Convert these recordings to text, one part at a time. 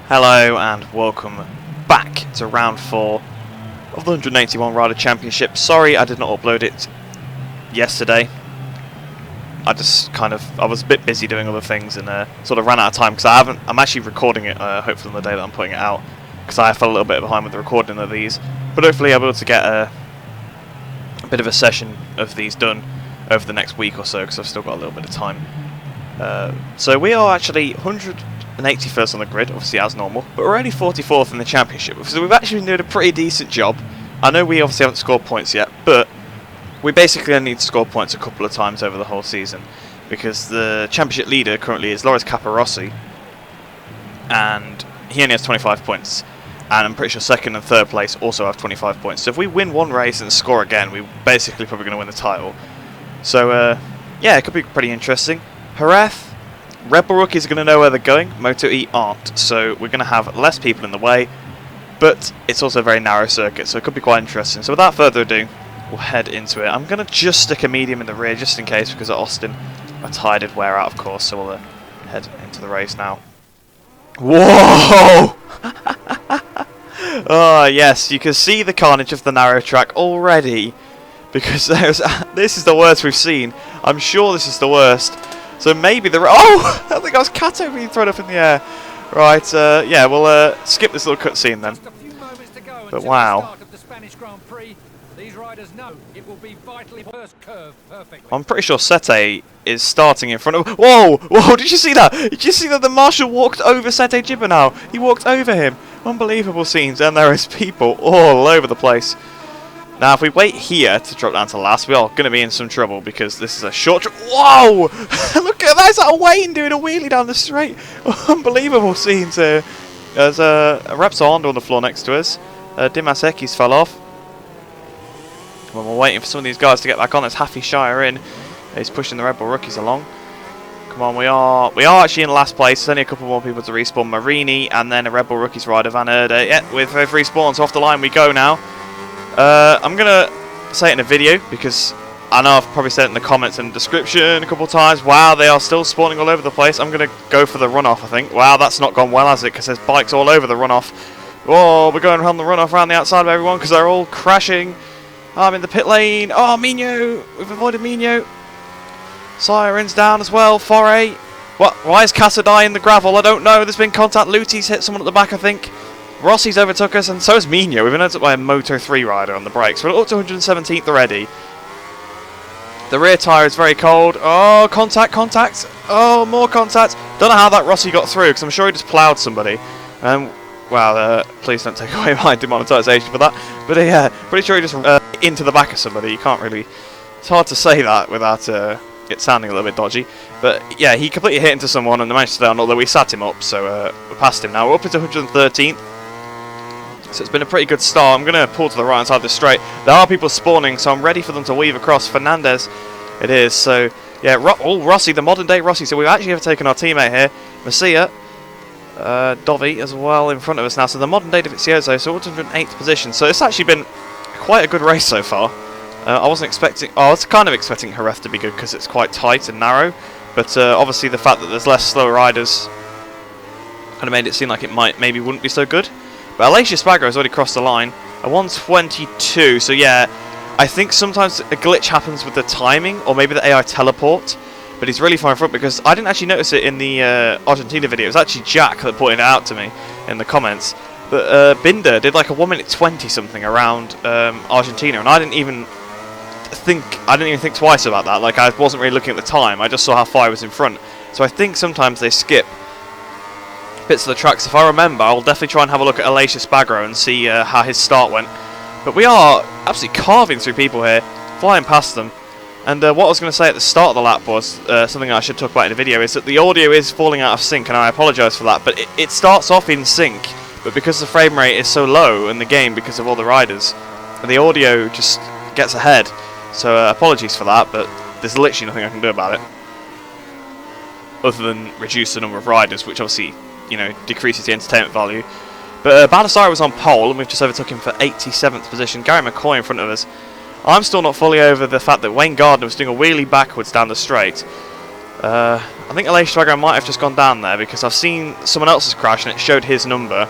Hello and welcome back to round 4 of the 181 Rider Championship. Sorry I did not upload it yesterday. I was a bit busy doing other things and sort of ran out of time because I'm actually recording it hopefully on the day that I'm putting it out, because I fell a little bit behind with the recording of these, but hopefully I'll be able to get a bit of a session of these done over the next week or so, because I've still got a little bit of time. So we are actually 181st on the grid, obviously as normal, but we're only 44th in the championship, so we've actually been doing a pretty decent job. I know we obviously haven't scored points yet, but we basically only need to score points a couple of times over the whole season, because the championship leader currently is Loris Caparossi, and he only has 25 points, and I'm pretty sure second and third place also have 25 points. So if we win one race and score again, we're basically probably going to win the title. So yeah, it could be pretty interesting. Jerez, Red Bull rookies are going to know where they're going, Motogp aren't, so we're going to have less people in the way, but it's also a very narrow circuit, so it could be quite interesting. So without further ado, we'll head into it. I'm going to just stick a medium in the rear just in case, because at Austin my tyre did wear out, of course, so we'll head into the race now. Whoa! Oh yes, you can see the carnage of the narrow track already, because this is the worst we've seen. I'm sure this is the worst. So maybe oh! I think I was Cato being thrown up in the air. Right, yeah, we'll skip this little cutscene then. But wow. I'm pretty sure Sete is starting in front of... Whoa! Whoa, did you see that? Did you see that the marshal walked over Sete Jibber now? He walked over him. Unbelievable scenes, and there is people all over the place. Now, if we wait here to drop down to last, we are going to be in some trouble, because this is a short trip. Whoa! Look at that! Is that Wayne doing a wheelie down the straight? Unbelievable scenes here. There's a Repsol Honda on the floor next to us. Dimasekis fell off. When we're waiting for some of these guys to get back on, there's Haffy Shire in. He's pushing the Red Bull rookies along. Come on, we are actually in last place. There's only a couple more people to respawn. Marini and then a Red Bull rookies rider, Van Erde. Yeah, with respawns, so off the line we go now. I'm going to say it in a video, because I know I've probably said it in the comments and description a couple of times. Wow, they are still spawning all over the place. I'm going to go for the runoff, I think. Wow, that's not gone well, has it? Because there's bikes all over the runoff. Whoa, we're going around the runoff around the outside of everyone, because they're all crashing. I'm in the pit lane. Oh, Mino. We've avoided Mino. Sirens down as well. Foray. What? Why is Casadai in the gravel? I don't know. There's been contact. Luti's hit someone at the back, I think. Rossi's overtook us, and so is Mino. We've been overtook by a Moto 3 rider on the brakes. We're up to 117th already. The rear tyre is very cold. Oh, contact, contact. Oh, more contact. Don't know how that Rossi got through, because I'm sure he just ploughed somebody. Wow, please don't take away my demonetisation for that. But yeah, pretty sure he just into the back of somebody. You can't really... It's hard to say that without it sounding a little bit dodgy. But yeah, he completely hit into someone and managed to stay on, although we sat him up, so we passed him now. We're up into 113th. So it's been a pretty good start. I'm going to pull to the right hand side of the straight. There are people spawning, so I'm ready for them to weave across. Fernandez it is. So yeah, Rossi, the modern day Rossi. So we've actually overtaken our teammate here, Messia. Dovi as well in front of us now. So the modern day Davizioso, so 108th position. So it's actually been quite a good race so far. I was kind of expecting Jerez to be good, because it's quite tight and narrow. But obviously the fact that there's less slow riders kind of made it seem like it maybe wouldn't be so good. But Alessia Spagro has already crossed the line. A 122, so yeah, I think sometimes a glitch happens with the timing, or maybe the AI teleport. But he's really far in front, because I didn't actually notice it in the Argentina video. It was actually Jack that pointed it out to me in the comments. But Binder did like a 1 minute 20 something around Argentina, and I didn't even think twice about that. Like, I wasn't really looking at the time. I just saw how far I was in front. So I think sometimes they skip bits of the tracks. If I remember, I'll definitely try and have a look at Alessia Spagro and see how his start went. But we are absolutely carving through people here, flying past them. And what I was going to say at the start of the lap was something I should talk about in the video, is that the audio is falling out of sync, and I apologise for that. But it starts off in sync, but because the frame rate is so low in the game because of all the riders, the audio just gets ahead. So apologies for that, but there's literally nothing I can do about it, other than reduce the number of riders, which obviously, you know, decreases the entertainment value. But Baldassare was on pole, and we've just overtook him for 87th position. Gary McCoy in front of us. I'm still not fully over the fact that Wayne Gardner was doing a wheelie backwards down the straight. I think Aleix Spaggro might have just gone down there because I've seen someone else's crash and it showed his number.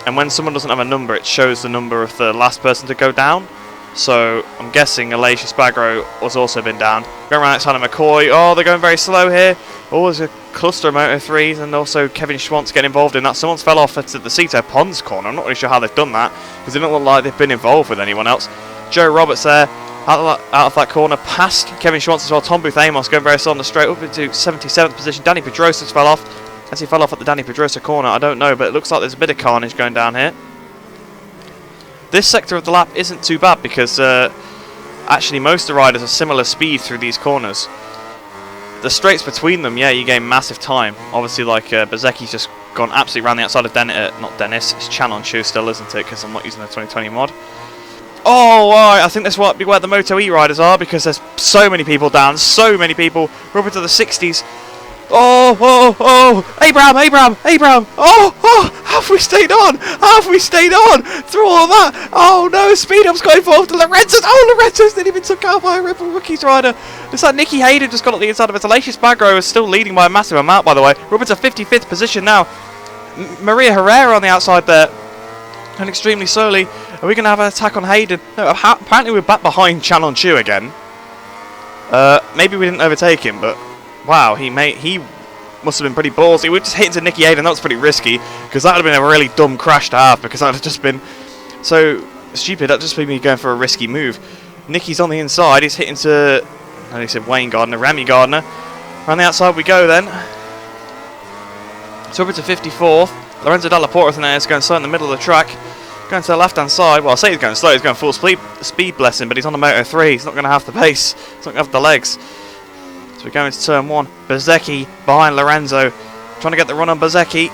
And when someone doesn't have a number, it shows the number of the last person to go down. So I'm guessing Aleix Spaggro has also been down. Going around outside of McCoy. Oh, they're going very slow here. Oh, there's a cluster of Moto3s, and also Kevin Schwantz getting involved in that. Someone's fell off at the Cito Ponds corner. I'm not really sure how they've done that because it doesn't look like they've been involved with anyone else. Joe Roberts there out of that corner past Kevin Schwantz as well. Tom Booth Amos going very slow on the straight up into 77th position. Danny Pedrosa's fell off. As he fell off at the Danny Pedrosa corner, I don't know, but it looks like there's a bit of carnage going down here. This sector of the lap isn't too bad because actually most of the riders are similar speed through these corners. The straights between them, yeah, you gain massive time. Obviously, like Bezecchi's just gone absolutely around the outside of not Dennis, it's Chan on Shoe still, isn't it? Because I'm not using the 2020 mod. Oh, right, I think this might be where the Moto E riders are because there's so many people down, so many people. We're up into the 60s. Oh, oh, oh, Abraham, oh, have we stayed on? Have we stayed on through all that? Oh no, speed up's got involved. Lorenzo's didn't even took out by a Rookies rider. It's like Nicky Hayden just got at the inside of it. Aleix Spaggro is still leading by a massive amount, by the way. We're up into 55th position now. Maria Herrera on the outside there. And extremely slowly. Are we going to have an attack on Hayden? No, apparently we're back behind Chan on Chu again. Maybe we didn't overtake him, but wow, he must have been pretty ballsy. We just hit into Nicky Hayden. That was pretty risky because that would have been a really dumb crash to have because that would have just been so stupid. That would just be me going for a risky move. Nicky's on the inside. He's hitting to, I said Wayne Gardner, Remy Gardner. Around the outside we go then. So over to 54th. Lorenzo Dalla Porta in there is going slow in the middle of the track. Going to the left-hand side. Well, I say he's going slow. He's going full speed blessing, but he's on the Moto3. He's not going to have the pace. He's not going to have the legs. So we go into turn 1. Bezecchi behind Lorenzo. Trying to get the run on Bezecchi.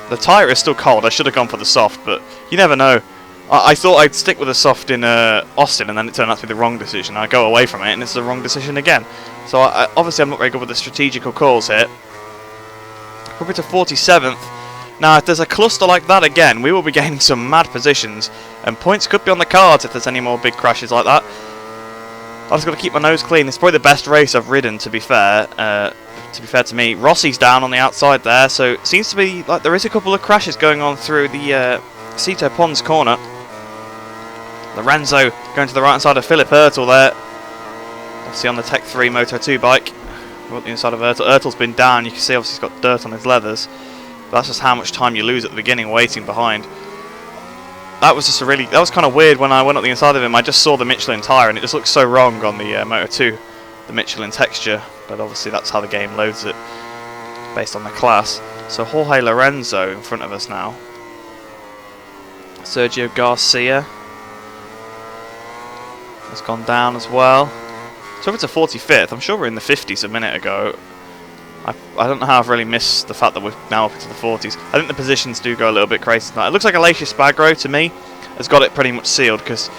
The tyre is still cold. I should have gone for the soft, but you never know. I thought I'd stick with the soft in Austin, and then it turned out to be the wrong decision. I go away from it, and it's the wrong decision again. So obviously I'm not very good with the strategical calls here. Probably to 47th. Now, if there's a cluster like that again, we will be gaining some mad positions, and points could be on the cards if there's any more big crashes like that. I've just got to keep my nose clean. It's probably the best race I've ridden, to be fair. To me, Rossi's down on the outside there, so it seems to be like there is a couple of crashes going on through the Cito Ponds corner. Lorenzo going to the right side of Philip Ertl there. Obviously on the Tech 3 Moto 2 bike. We're on the inside of Ertl. Ertl's been down. You can see obviously he's got dirt on his leathers. But that's just how much time you lose at the beginning waiting behind. That was just that was kind of weird when I went up the inside of him. I just saw the Michelin tyre and it just looked so wrong on the Moto 2, the Michelin texture. But obviously that's how the game loads it, based on the class. So Jorge Lorenzo in front of us now. Sergio Garcia has gone down as well. So over to 45th. I'm sure we're in the 50s a minute ago. I don't know how I've really missed the fact that we're now up into the 40s. I think the positions do go a little bit crazy tonight. It looks like Aleix Spaggro, to me, has got it pretty much sealed because,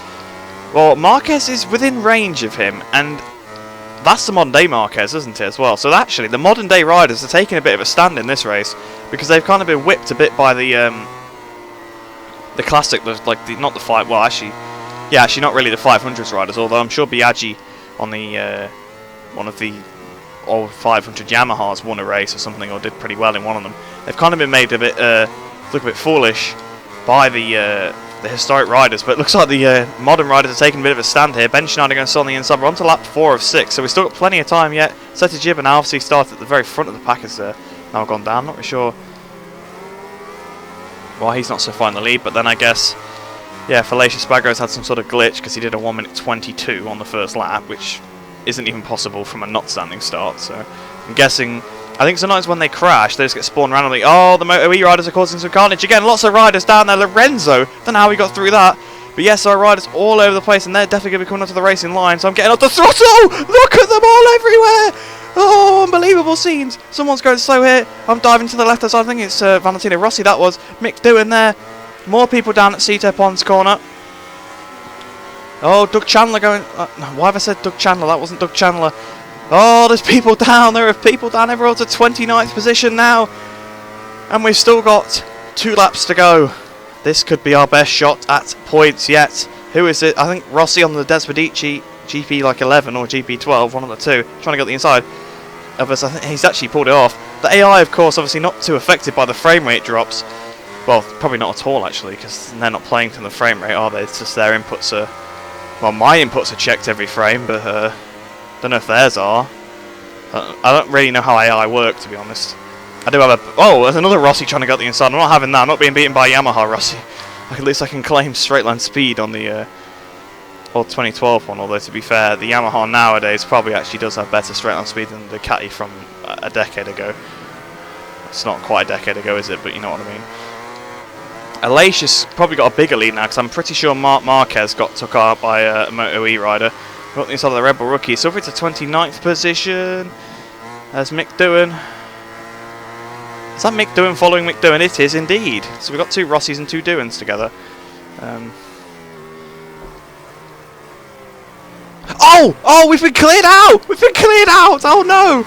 well, Marquez is within range of him, and that's the modern day Marquez, isn't it, as well? So actually, the modern day riders are taking a bit of a stand in this race because they've kind of been whipped a bit by the classic, like not the five. Well, actually not really the 500s riders. Although I'm sure Biaggi on the one of the old 500 Yamahas won a race or something, or did pretty well in one of them. They've kind of been made a bit look a bit foolish by the historic riders, but it looks like the modern riders are taking a bit of a stand here. Ben Schneider going to start on the inside. We're on to lap 4 of 6, so we've still got plenty of time yet. Seta Gibbon obviously started at the very front of the pack, has now gone down. Not really sure why he's not so far in the lead, but then I guess, yeah, Aleix Spaggro's had some sort of glitch because he did a 1:22 on the first lap, which isn't even possible from a not standing start. So I'm guessing, I think sometimes when they crash, they just get spawned randomly. Oh, the Moto E riders are causing some carnage again. Lots of riders down there. Lorenzo, don't know how he got through that. But yes, our riders all over the place, and they're definitely going to be coming onto the racing line. So I'm getting up the throttle. Look at them all everywhere. Oh, unbelievable scenes. Someone's going slow here. I'm diving to the left side. I think it's Valentino Rossi, that was. Mick doing there. More people down at Cito Ponds corner. Oh, Doug Chandler going... why have I said Doug Chandler? That wasn't Doug Chandler. Oh, there's people down. There are people down. Everyone's at 29th position now. And we've still got 2 laps to go. This could be our best shot at points yet. Who is it? I think Rossi on the Despedici GP like 11 or GP 12, one of the two. Trying to get the inside. of us. I think he's actually pulled it off. The AI, of course, obviously not too affected by the frame rate drops. Well, probably not at all, actually, because they're not playing to the frame rate, are they? It's just their inputs are... Well, my inputs are checked every frame, but don't know if theirs are. I don't really know how AI work, to be honest. I do have a... Oh, there's another Rossi trying to get the inside. I'm not having that. I'm not being beaten by Yamaha Rossi. At least I can claim straight line speed on the old 2012 one, although to be fair, the Yamaha nowadays probably actually does have better straight line speed than the Ducati from a decade ago. It's not quite a decade ago, is it? But you know what I mean. Alasia's probably got a bigger lead now, because I'm pretty sure Marc Marquez got took out by a Moto E rider. Got the inside of the Red Bull rookie. So if it's a 29th position, there's Mick Doohan. Is that Mick Doohan following Mick Doohan? It is indeed. So we've got 2 Rossis and 2 Doohans together. Oh, we've been cleared out! We've been cleared out! Oh no!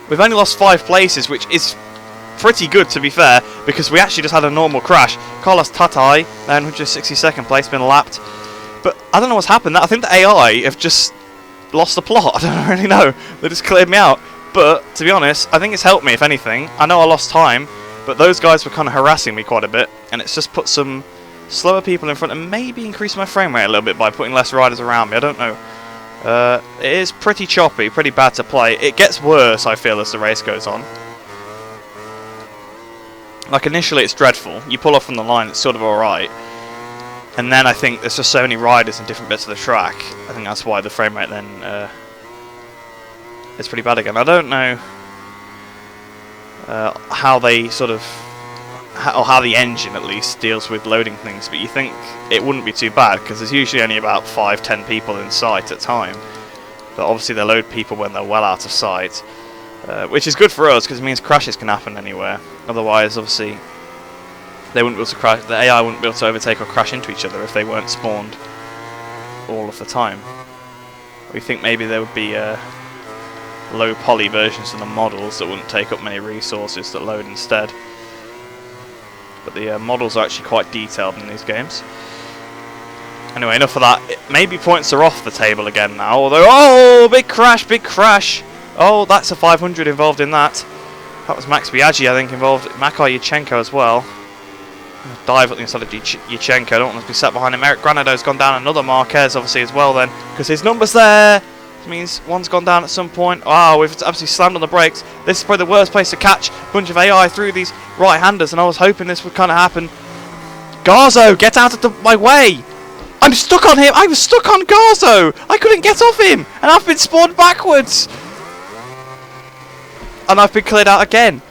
We've only lost 5 places, which is pretty good, to be fair, because we actually just had a normal crash. Carlos Tatai, then 162nd place, been lapped. But I don't know what's happened. I think the AI have just lost the plot. I don't really know. They just cleared me out. But, to be honest, I think it's helped me, if anything. I know I lost time, but those guys were kind of harassing me quite a bit, and it's just put some slower people in front and maybe increase my frame rate a little bit by putting less riders around me. I don't know. It is pretty choppy, pretty bad to play. It gets worse, I feel, as the race goes on. Like, initially it's dreadful. You pull off from the line, it's sort of alright. And then I think there's just so many riders in different bits of the track. I think that's why the frame rate then is pretty bad again. I don't know how they sort of... or how the engine, at least, deals with loading things. But you think it wouldn't be too bad, because there's usually only about 5-10 people in sight at a time. But obviously they load people when they're well out of sight. Which is good for us, because it means crashes can happen anywhere. Otherwise, obviously, they wouldn't be able to crash. The AI wouldn't be able to overtake or crash into each other if they weren't spawned all of the time. We think maybe there would be low poly versions of the models that wouldn't take up many resources that load instead. But the models are actually quite detailed in these games. Anyway, enough of that. Maybe points are off the table again now. Although, oh, big crash, big crash. Oh, that's a 500 involved in that. That was Max Biaggi, I think, involved. Makar Yurchenko as well. Dive at the inside of Yurchenko. Don't want to be sat behind him. Eric Granado's gone down. Another Marquez, obviously, as well then. Because his number's there. Which means one's gone down at some point. Oh, we've absolutely slammed on the brakes. This is probably the worst place to catch a bunch of AI through these right-handers. And I was hoping this would kind of happen. Garzo, get out of my way. I'm stuck on him. I was stuck on Garzo. I couldn't get off him. And I've been spawned backwards. And I've been cleared out again.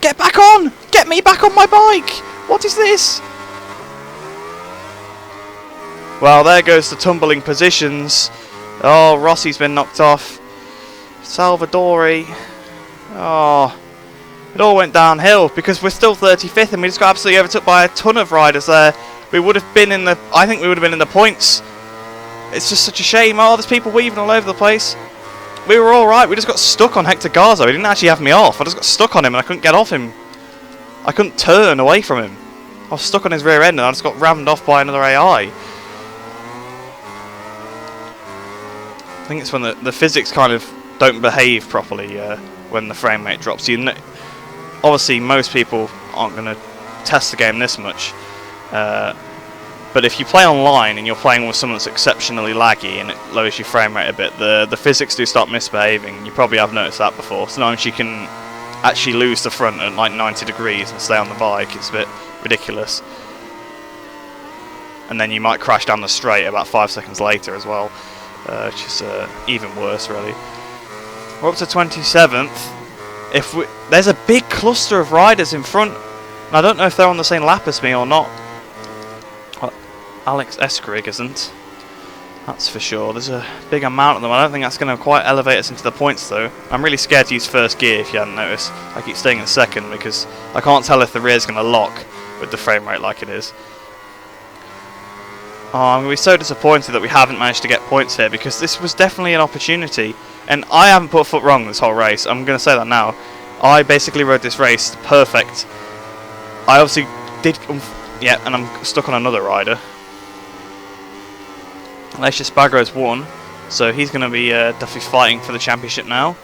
Get back on! Get me back on my bike! What is this? Well, there goes the tumbling positions. Oh, Rossi's been knocked off. Salvadori. Oh. It all went downhill because we're still 35th and we just got absolutely overtook by a ton of riders there. We would have been in the... I think we would have been in the points. It's just such a shame. Oh, there's people weaving all over the place. We were alright, we just got stuck on Hector Garzo. He didn't actually have me off. I just got stuck on him and I couldn't get off him. I couldn't turn away from him. I was stuck on his rear end and I just got rammed off by another AI. I think it's when the physics kind of don't behave properly when the frame rate drops. Obviously, most people aren't going to test the game this much. But if you play online and you're playing with someone that's exceptionally laggy and it lowers your frame rate a bit, the physics do start misbehaving. You probably have noticed that before. Sometimes you can actually lose the front at like 90 degrees and stay on the bike. It's a bit ridiculous. And then you might crash down the straight about 5 seconds later as well, which is even worse, really. We're up to 27th. There's a big cluster of riders in front. And I don't know if they're on the same lap as me or not. Alex Eskrig isn't. That's for sure. There's a big amount of them. I don't think that's going to quite elevate us into the points, though. I'm really scared to use first gear, if you hadn't noticed. I keep staying in second because I can't tell if the rear's going to lock with the frame rate like it is. Oh, I'm going to be so disappointed that we haven't managed to get points here because this was definitely an opportunity. And I haven't put a foot wrong this whole race. I'm going to say that now. I basically rode this race perfect. I obviously did... yeah, and I'm stuck on another rider. Alessio Spagro's won, so he's going to be definitely fighting for the championship now.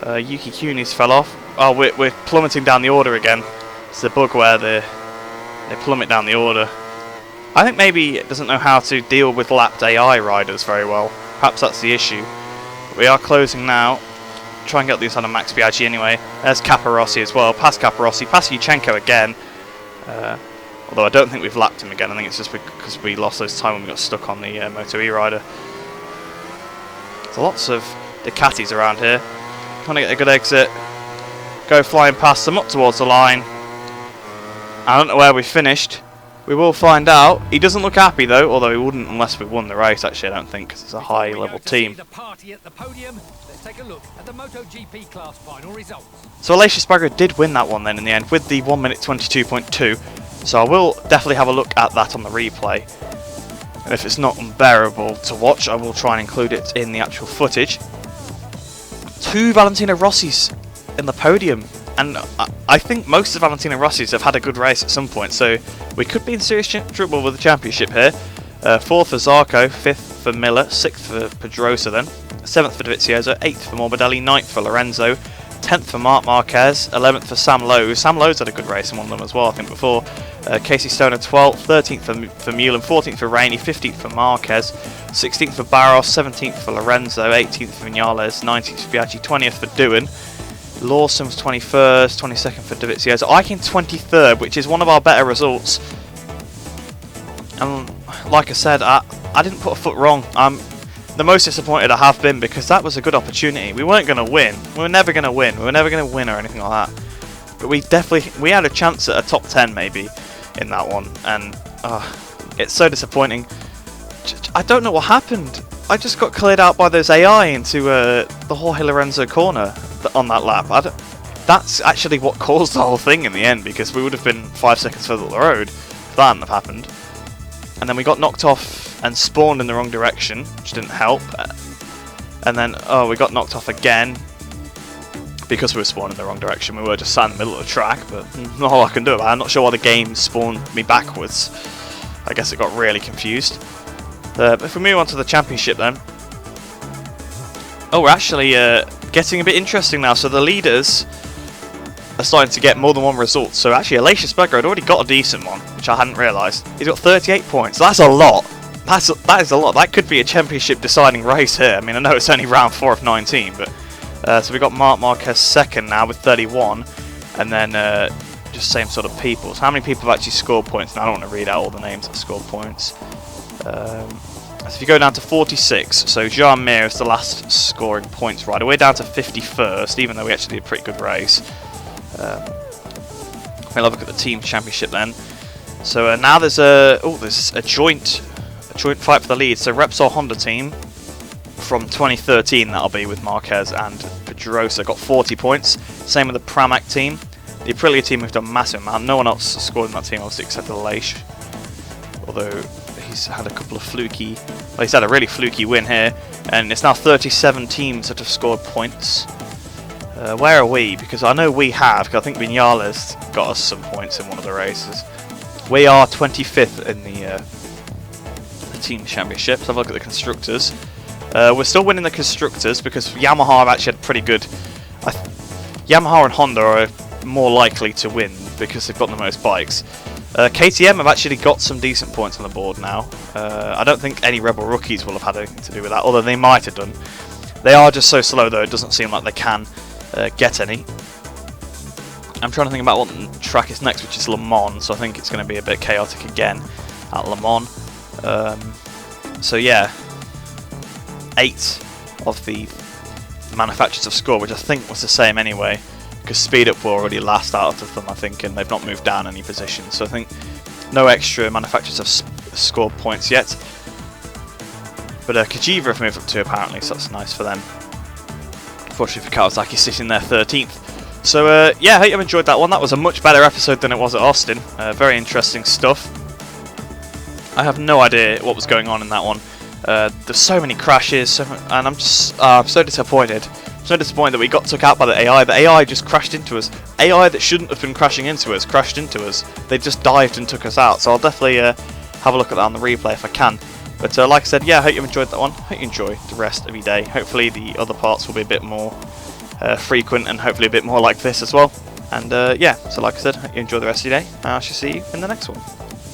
Yuki Kuni's fell off. Oh, we're plummeting down the order again. It's the bug where they plummet down the order. I think maybe it doesn't know how to deal with lapped AI riders very well. Perhaps that's the issue. We are closing now. Try and get the inside of Max Biaggi anyway. There's Caparossi as well. Past Caparossi, past Yuchenko again. Although I don't think we've lapped him again. I think it's just because we lost those time when we got stuck on the Moto E rider. There's lots of Ducatis around here. Trying to get a good exit. Go flying past them up towards the line. I don't know where we finished. We will find out. He doesn't look happy though, although he wouldn't unless we won the race. Actually, I don't think, because it's a high-level team. Take a look at the Motogp class final results. So Alessio Spagro did win that one then in the end with the 1 minute 22.2. So I will definitely have a look at that on the replay. And if it's not unbearable to watch, I will try and include it in the actual footage. 2 Valentino Rossis in the podium. And I think most of Valentino Rossi's have had a good race at some point. So we could be in serious trouble with the championship here. 4th for Zarco, 5th for Miller, 6th for Pedrosa then. 7th for Dovizioso, 8th for Morbidelli, 9th for Lorenzo, 10th for Marc Marquez, 11th for Sam Lowe. Sam Lowe's had a good race in one of them as well, I think, before. Casey Stoner 12th, 13th for Mullen, 14th for Rainey, 15th for Marquez, 16th for Barros, 17th for Lorenzo, 18th for Vinales, 19th for Biaggi, 20th for Doohan. Lawson was 21st, 22nd for Dovizioso. I came 23rd, which is one of our better results. And like I said, I didn't put a foot wrong. I'm the most disappointed I have been, because that was a good opportunity. We weren't going to win. We were never going to win. We were never going to win or anything like that. But we had a chance at a top 10 maybe in that one. And it's so disappointing. I don't know what happened. I just got cleared out by those AI into the Jorge Lorenzo corner on that lap. That's actually what caused the whole thing in the end, because we would have been 5 seconds further up the road if that hadn't have happened. And then we got knocked off and spawned in the wrong direction, which didn't help. And then, we got knocked off again because we were spawned in the wrong direction. We were just sat in the middle of the track, but not all I can do about it. I'm not sure why the game spawned me backwards. I guess it got really confused. But if we move on to the championship then. Oh, we're actually getting a bit interesting now. So the leaders are starting to get more than one result. So actually, Alessio Spagro had already got a decent one, which I hadn't realised. He's got 38 points. That's a lot. That is a lot. That could be a championship deciding race here. I mean, I know it's only round 4 of 19, but so we've got Marc Marquez second now with 31, and then just same sort of people. So how many people have actually scored points? Now I don't want to read out all the names that scored points. So if you go down to 46, so Jean Mir is the last scoring points rider. We're down to 51st, even though we actually did a pretty good race. We'll have a look at the team championship then. So now there's a joint fight for the lead. So Repsol Honda team from 2013, that'll be with Marquez and Pedrosa, got 40 points. Same with the Pramac team. The Aprilia team have done a massive amount. No one else has scored in that team, obviously, except Leish. Although he's had a couple of fluky... Well, he's had a really fluky win here. And it's now 37 teams that have scored points. Where are we? Because I know we have, because I think Vinales got us some points in one of the races. We are 25th in the team championship. Let's have a look at the constructors. We're still winning the constructors because Yamaha have actually had pretty good... Yamaha and Honda are more likely to win because they've got the most bikes. KTM have actually got some decent points on the board now. I don't think any Rebel rookies will have had anything to do with that, although they might have done. They are just so slow though, it doesn't seem like they can get any. I'm trying to think about what track is next, which is Le Mans, so I think it's going to be a bit chaotic again at Le Mans. So yeah, 8 of the manufacturers have scored, which I think was the same anyway, because Speed Up were already last out of them, I think, and they've not moved down any positions. So I think no extra manufacturers have scored points yet. But Kajiva have moved up too, apparently, so that's nice for them. Unfortunately for Kawasaki, sitting there 13th. So yeah, I hope you've enjoyed that one. That was a much better episode than it was at Austin. Very interesting stuff. I have no idea what was going on in that one. There's so many crashes, and I'm just I'm so disappointed. So disappointed that we got took out by the AI. The AI just crashed into us. AI that shouldn't have been crashing into us crashed into us. They just dived and took us out. So I'll definitely have a look at that on the replay if I can. But like I said, yeah, I hope you enjoyed that one. Hope you enjoy the rest of your day. Hopefully the other parts will be a bit more frequent and hopefully a bit more like this as well. And yeah, so like I said, hope you enjoy the rest of your day. I shall see you in the next one.